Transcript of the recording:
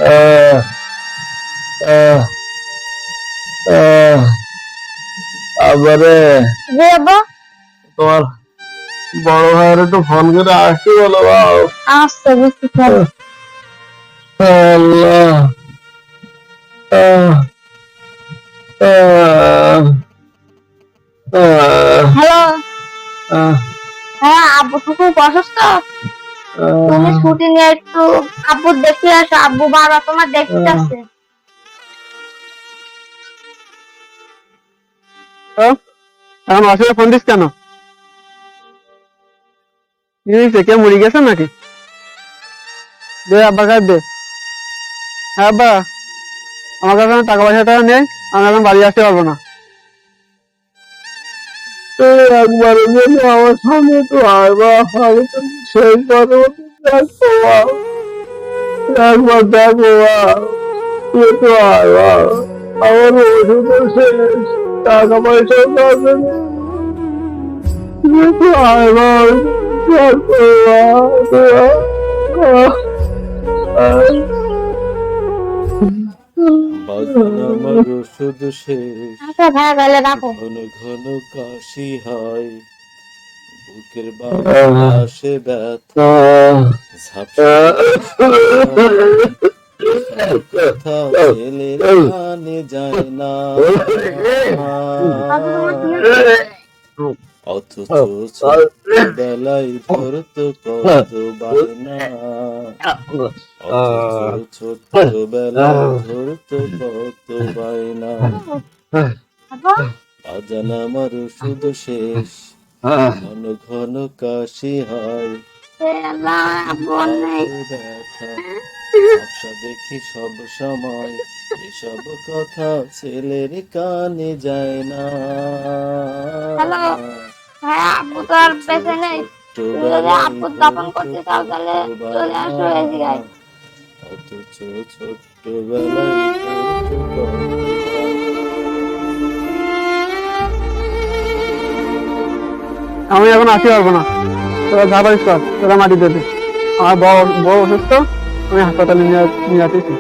আহ, আহ, আহ, আবারে জি আব্বা। তোমার বড় ভাইয়ের একটু ফোন করে আসতে বলো বাবা। আচ্ছা বুঝতে পারছি। আল্লাহ আহ, আহ, আহ, হ্যালো। আহ, হ্যাঁ, আব্বু তো খুব অসুস্থ। তুমি আহ, ছুটি নিয়ে একটু আব্বু দেখে আসো, আব্বু বাবা তোমার দেখতে আহ। আসছে। এখন অসুবিধা ফোন দিস কেন? কি হয়েছে? কেউ মরে গেছে নাকি? দে আব্বার কাছে দে। হ্যাঁ আব্বা, আমার কাছে এখন টাকা পয়সা নেই, আমি এখন বাড়ি আসতে পারবো না। একবারের জন্য আমার সামনে তো আয় বা আমি তো সেই কথা দেখো একবার দেখো তুই তো আয় বা আমার ওষুধও শেষ, টাকা পয়সাও পাবে না, তুই তো আয় বা বাজান আমার ওষুধ শেষ, আচ্ছা ভাইয়া তাহলে রাখো। ঘন ঘন কাশি হয়, বুকের বামে আসে ব্যথা, ঝাপসা কথা ছেলের কানে যায় না, আচ্ছা তোমার কি হচ্ছে? অথচ ছোটবেলায় ধরতো কত বায়না, অথচ ছোটবেলায় ধরতো কত বায়না। আব্বা, বাজান আমার ওষুধ শেষ, ঘন ঘন কাশি হয়, আল্লাহ, আব্বু আর নেই। ব্যথা ঝাপসা দেখি সব সময়, এসব কথা ছেলের কানে যায় না। হ্যালো। হ্যাঁ, আব্বু তো আর বেঁচে নেই। তুমি যদি আব্বু দাফন করতে চাও তাহলে চলে আসো এই জায়গায়। অথচ ছোট্টবেলায় ধরতো কত আমি এখন আসতে পারবো না, তোরা যা পারিস কর, তোরা মাটি দেবে। আমার বউ অসুস্থ, আমি হাসপাতালে নিয়ে আসতেছি।